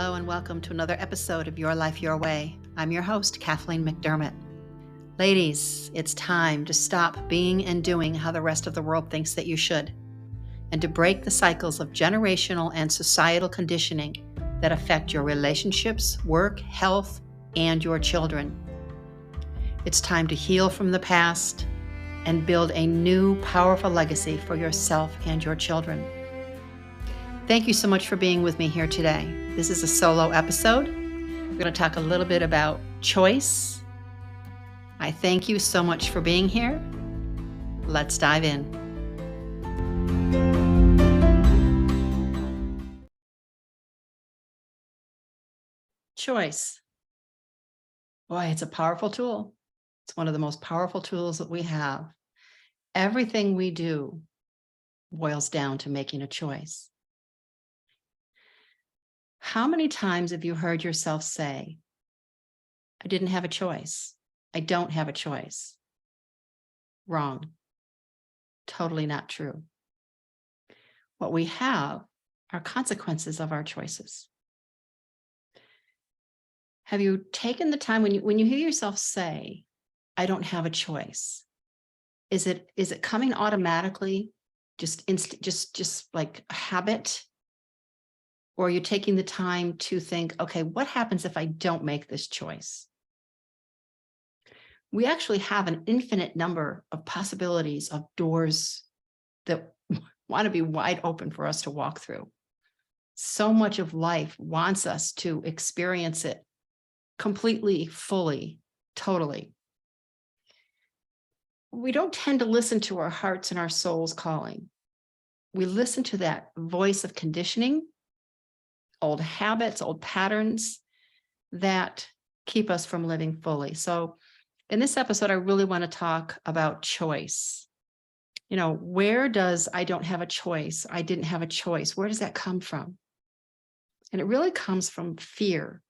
Hello and welcome to another episode of Your Life, Your Way. I'm your host, Kathleen McDermott. Ladies, it's time to stop being and doing how the rest of the world thinks that you should, and to break the cycles of generational and societal conditioning that affect your relationships, work, health, and your children. It's time to heal from the past and build a new, powerful legacy for yourself and your children. Thank you so much for being with me here today. This is a solo episode. We're going to talk a little bit about choice. I thank you so much for being here. Let's dive in. Choice. Boy, it's a powerful tool. It's one of the most powerful tools that we have. Everything we do boils down to making a choice. How many times have you heard yourself say, I didn't have a choice. I don't have a choice. Wrong. Totally not true. What we have are consequences of our choices. Have you taken the time when you hear yourself say, I don't have a choice? Is it coming automatically, just like a habit? Or are you taking the time to think, okay, what happens if I don't make this choice? We actually have an infinite number of possibilities of doors that want to be wide open for us to walk through. So much of life wants us to experience it completely, fully, totally. We don't tend to listen to our hearts and our souls calling. We listen to that voice of conditioning, old habits, old patterns that keep us from living fully. So in this episode, I really want to talk about choice. Where does I don't have a choice, I didn't have a choice, where does that come from? And it really comes from fear.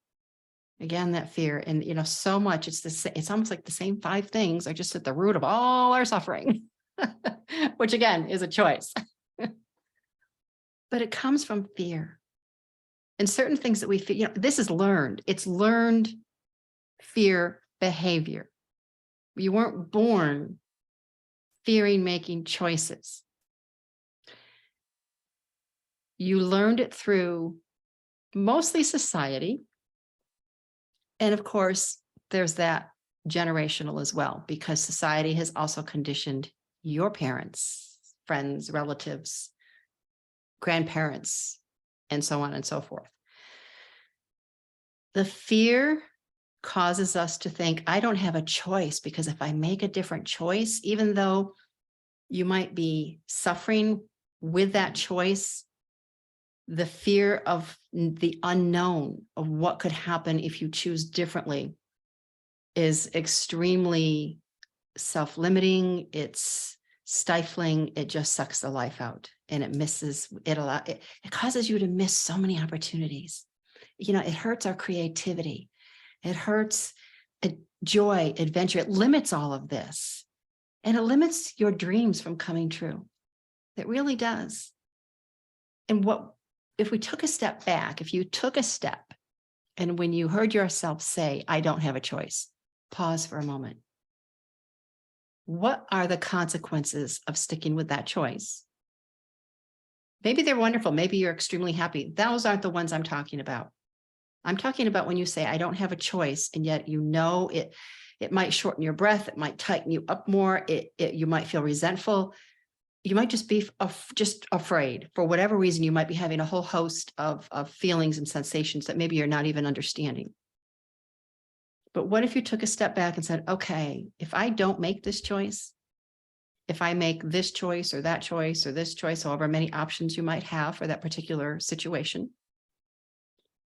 Again, that fear. And, so much, it's almost like the same 5 things are just at the root of all our suffering, which again is a choice. But it comes from fear. And certain things that we feel, this is learned. It's learned fear behavior. You weren't born fearing making choices. You learned it through mostly society. And of course, there's that generational as well, because society has also conditioned your parents, friends, relatives, grandparents, and so on and so forth. The fear causes us to think, I don't have a choice, because if I make a different choice, even though you might be suffering with that choice, the fear of the unknown of what could happen if you choose differently is extremely self-limiting. It's stifling. It just sucks the life out, and it causes you to miss so many opportunities. It hurts our creativity. It hurts joy, adventure. It limits all of this, and it limits your dreams from coming true. It really does. And if we took a step back, if you took a step, and when you heard yourself say, I don't have a choice, pause for a moment. What are the consequences of sticking with that choice? Maybe they're wonderful. Maybe you're extremely happy. Those aren't the ones I'm talking about. I'm talking about when you say, I don't have a choice, and yet it might shorten your breath. It might tighten you up more. You might feel resentful. You might just be just afraid. For whatever reason, you might be having a whole host of feelings and sensations that maybe you're not even understanding. But what if you took a step back and said, okay, if I don't make this choice, if I make this choice or that choice or this choice, however many options you might have for that particular situation,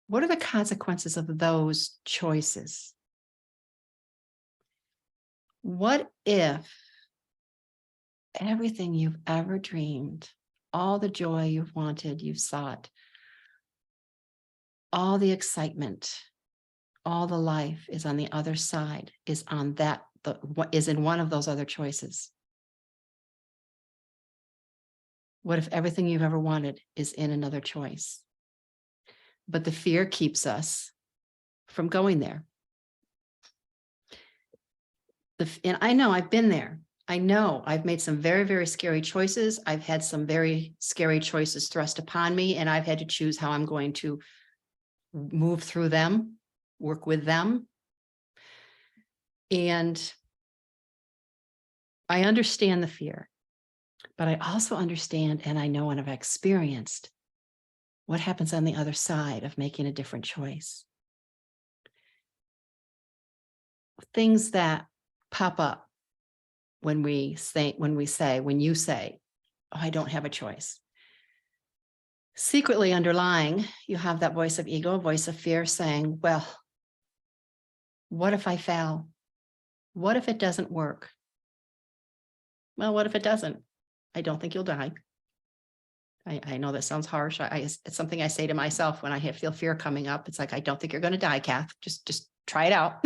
what are the consequences of those choices? What if everything you've ever dreamed, all the joy you've wanted, you've sought, all the excitement, all the life is on the other side, is in one of those other choices? What if everything you've ever wanted is in another choice? but the fear keeps us from going there. And I know I've been there. I know I've made some very, very scary choices. I've had some very scary choices thrust upon me, and I've had to choose how I'm going to move through them, work with them. And I understand the fear, but I also understand, and I know and I've experienced what happens on the other side of making a different choice. Things that pop up when you say, oh, I don't have a choice. Secretly underlying, you have that voice of ego, voice of fear saying, well, what if I fail? What if it doesn't work? Well, what if it doesn't? I don't think you'll die. I know that sounds harsh. It's something I say to myself when I feel fear coming up. It's like, I don't think you're going to die, Kath. Just try it out.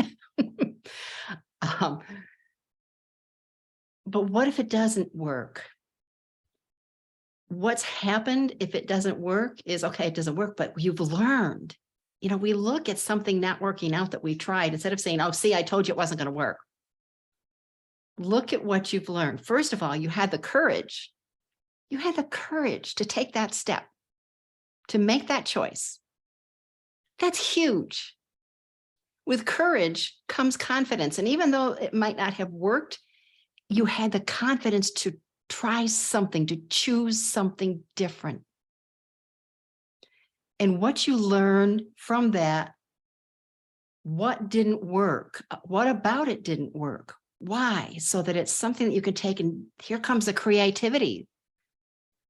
But what if it doesn't work? What's happened if it doesn't work is, okay, it doesn't work, but you've learned. You know, we look at something not working out that we tried, instead of saying, oh, see, I told you it wasn't going to work. Look at what you've learned. First of all, you had the courage. You had the courage to take that step, to make that choice. That's huge. With courage comes confidence. And even though it might not have worked, you had the confidence to try something, to choose something different. And what you learned from that, what didn't work? What about it didn't work? Why? So that it's something that you can take, and here comes the creativity.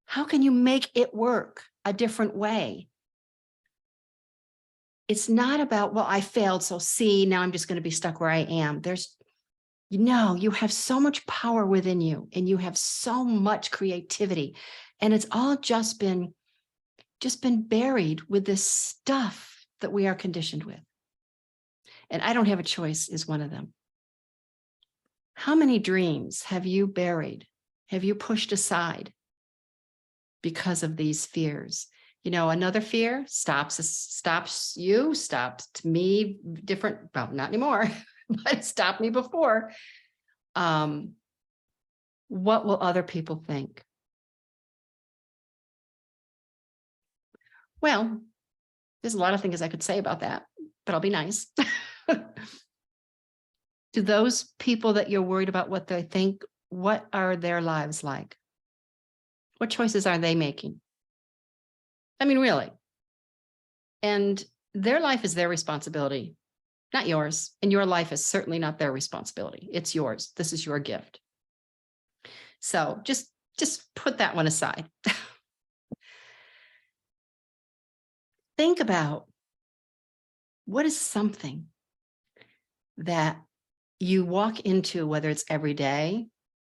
How can you make it work a different way? It's not about, well, I failed, so see, now I'm just going to be stuck where I am. You have so much power within you, and you have so much creativity, and it's all just been buried with this stuff that we are conditioned with. And I don't have a choice is one of them. How many dreams have you buried? Have you pushed aside because of these fears? You know, another fear stops me different. Well, not anymore, but it stopped me before. What will other people think? Well, there's a lot of things I could say about that, but I'll be nice. To those people that you're worried about what they think, what are their lives like? What choices are they making? I mean, really. And their life is their responsibility, not yours. And your life is certainly not their responsibility. It's yours. This is your gift. So just put that one aside. Think about what is something that you walk into, whether it's every day,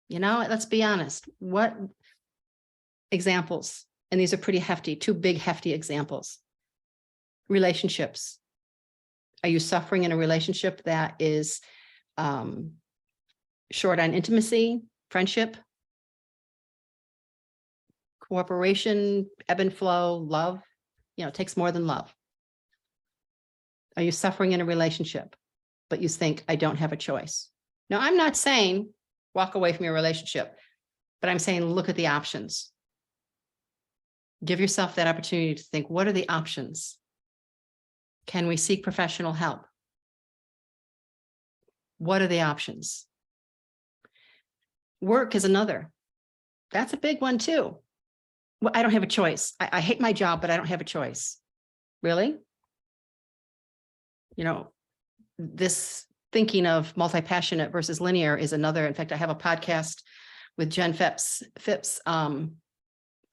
let's be honest, what examples, and these are pretty hefty, two big hefty examples. Relationships. Are you suffering in a relationship that is short on intimacy, friendship, cooperation, ebb and flow, love? It takes more than love. Are you suffering in a relationship, but you think, I don't have a choice? Now, I'm not saying walk away from your relationship, but I'm saying look at the options. Give yourself that opportunity to think, what are the options? Can we seek professional help? What are the options? Work is another. That's a big one too. Well, I don't have a choice. I hate my job, but I don't have a choice. Really? This thinking of multi-passionate versus linear is another. In fact, I have a podcast with Jen Phipps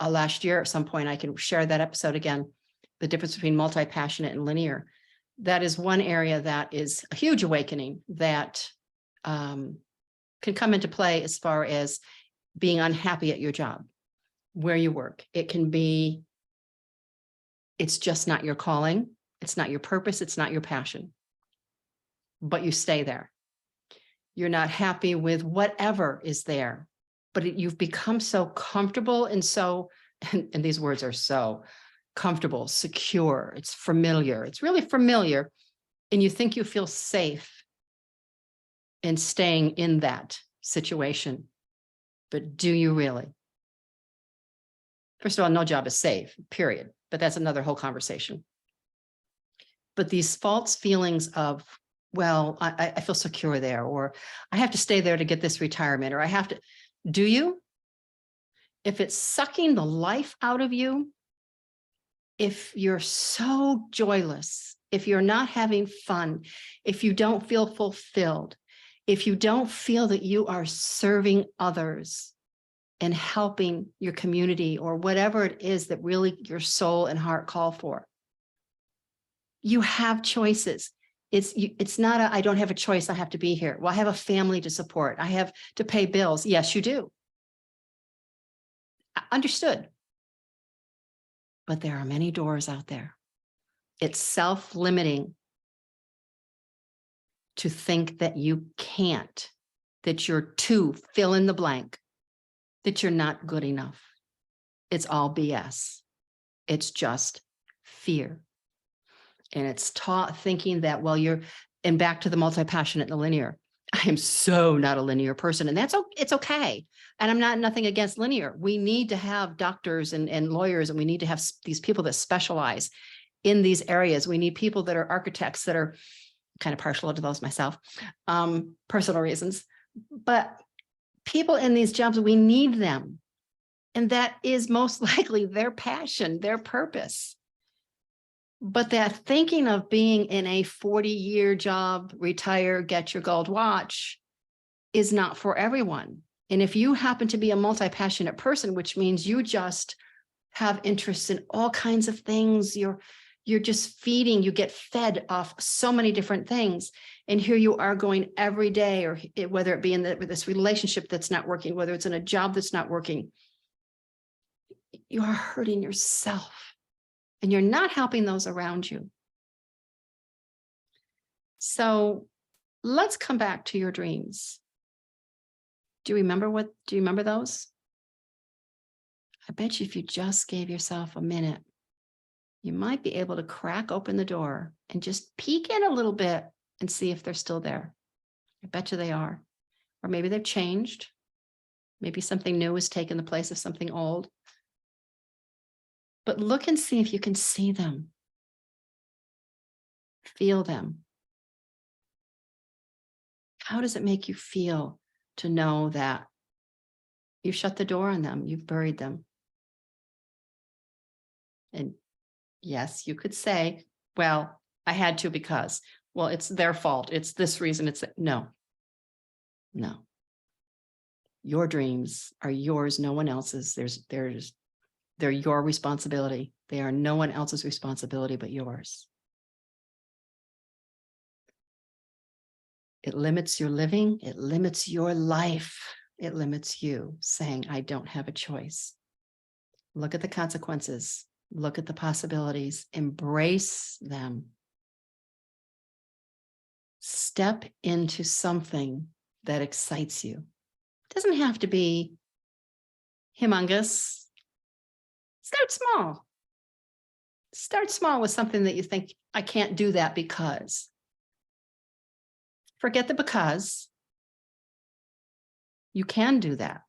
last year at some point. I can share that episode again, the difference between multi-passionate and linear. That is one area that is a huge awakening that can come into play as far as being unhappy at your job, where you work. It can be, it's just not your calling. It's not your purpose. It's not your passion, but you stay there. You're not happy with whatever is there, but you've become so comfortable and these words are so comfortable, secure, it's familiar, it's really familiar, and you think you feel safe in staying in that situation. But do you really? First of all, no job is safe, period. But that's another whole conversation. But these false feelings of, well, I feel secure there, or I have to stay there to get this retirement, or I have to, do you? If it's sucking the life out of you, if you're so joyless, if you're not having fun, if you don't feel fulfilled, if you don't feel that you are serving others and helping your community or whatever it is that really your soul and heart call for, you have choices. It's not I don't have a choice, I have to be here. Well, I have a family to support. I have to pay bills. Yes, you do. Understood. But there are many doors out there. It's self-limiting to think that you can't, that you're too, fill in the blank, that you're not good enough. It's all BS. It's just fear. And it's taught thinking that, well, and back to the multi-passionate and the linear. I am so not a linear person, and it's okay. And I'm nothing against linear. We need to have doctors and lawyers, and we need to have these people that specialize in these areas. We need people that are architects that are kind of partial to those myself, personal reasons. But people in these jobs, we need them. And that is most likely their passion, their purpose. But that thinking of being in a 40-year job, retire, get your gold watch, is not for everyone. And if you happen to be a multi-passionate person, which means you just have interests in all kinds of things, you're just feeding, you get fed off so many different things. And here you are going every day, or whether it be in this relationship that's not working, whether it's in a job that's not working, you are hurting yourself. And you're not helping those around you. So let's come back to your dreams. Do you remember those? I bet you if you just gave yourself a minute, you might be able to crack open the door and just peek in a little bit and see if they're still there. I bet you they are. Or maybe they've changed. Maybe something new has taken the place of something old. But look and see if you can see them, feel them. How does it make you feel to know that you shut the door on them, you've buried them? And yes, you could say, well, I had to because, well, it's their fault. It's this reason. No. Your dreams are yours, no one else's. They're your responsibility. They are no one else's responsibility but yours. It limits your living. It limits your life. It limits you, saying, I don't have a choice. Look at the consequences. Look at the possibilities. Embrace them. Step into something that excites you. It doesn't have to be humongous. Start small. Start small with something that you think, I can't do that because. Forget the because. You can do that.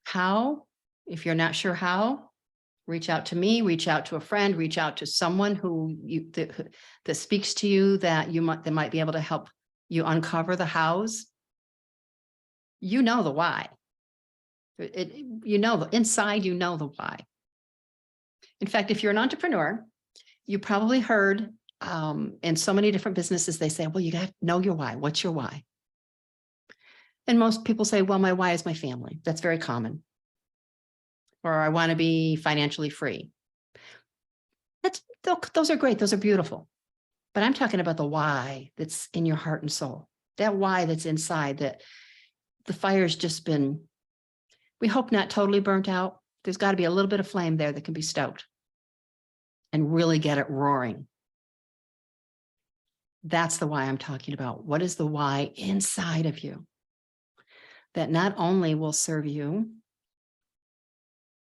How? If you're not sure how, reach out to me, reach out to a friend, reach out to someone that speaks to you that might be able to help you uncover the hows. You know the why. Inside, you know the why. In fact, if you're an entrepreneur, you probably heard in so many different businesses, they say, well, you got to know your why. What's your why? And most people say, well, my why is my family. That's very common. Or I want to be financially free. Those are great. Those are beautiful. But I'm talking about the why that's in your heart and soul. That why that's inside, that the fire's just been, we hope not totally burnt out. There's got to be a little bit of flame there that can be stoked and really get it roaring. That's the why I'm talking about. What is the why inside of you that not only will serve you,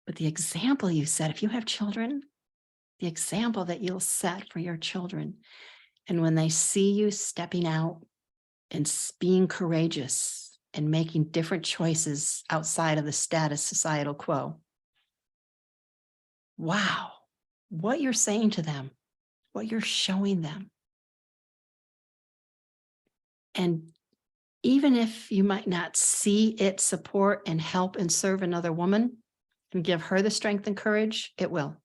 But the example you set, if you have children, the example that you'll set for your children, and when they see you stepping out and being courageous and making different choices outside of the status societal quo, wow, what you're saying to them, what you're showing them. And even if you might not see it support and help and serve another woman and give her the strength and courage, it will.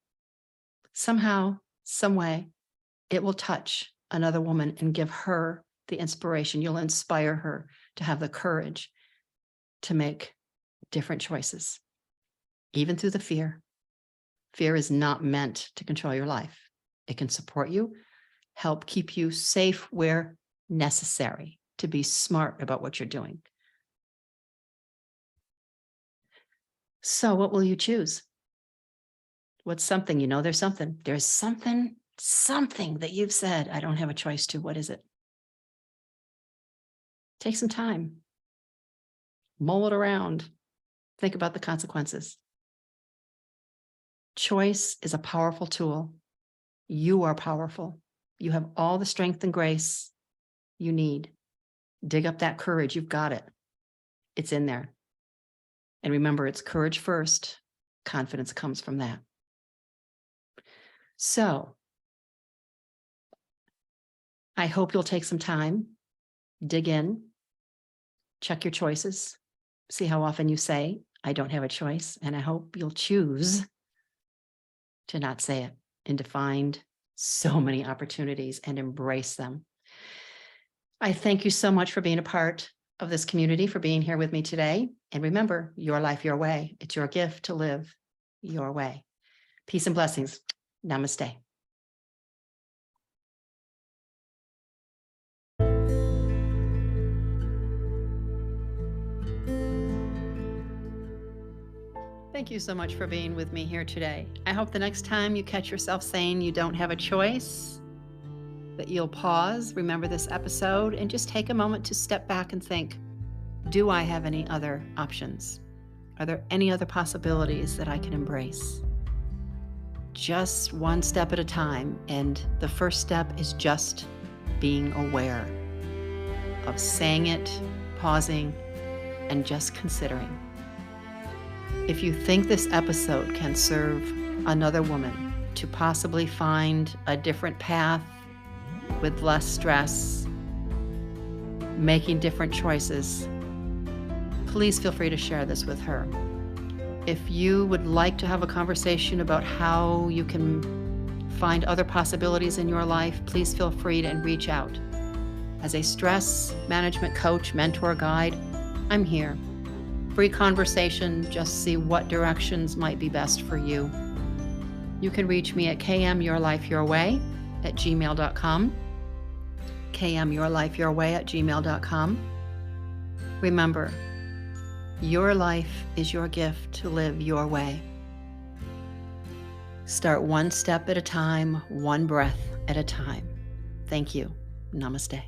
Somehow, some way, it will touch another woman and give her the inspiration. You'll inspire her to have the courage to make different choices, even through the fear. Fear is not meant to control your life. It can support you, help keep you safe where necessary, to be smart about what you're doing. So what will you choose? What's something, there's something that you've said, I don't have a choice to. What is it? Take some time. Mull it around. Think about the consequences. Choice is a powerful tool. You are powerful. You have all the strength and grace you need. Dig up that courage. You've got it. It's in there. And remember, it's courage first. Confidence comes from that. So I hope you'll take some time, dig in, check your choices, see how often you say, I don't have a choice. And I hope you'll choose to not say it and to find so many opportunities and embrace them. I thank you so much for being a part of this community, for being here with me today. And remember, your life, your way. It's your gift to live your way. Peace and blessings. Namaste. Thank you so much for being with me here today. I hope the next time you catch yourself saying you don't have a choice, that you'll pause, remember this episode, and just take a moment to step back and think, do I have any other options? Are there any other possibilities that I can embrace? Just one step at a time. And the first step is just being aware of saying it, pausing, and just considering. If you think this episode can serve another woman to possibly find a different path with less stress, making different choices, please feel free to share this with her. If you would like to have a conversation about how you can find other possibilities in your life, please feel free to reach out. As a stress management coach, mentor, guide, I'm here. Free conversation, just see what directions might be best for you. You can reach me at kmyourlifeyourway@gmail.com. kmyourlifeyourway@gmail.com. Remember, your life is your gift to live your way. Start one step at a time, one breath at a time. Thank you. Namaste.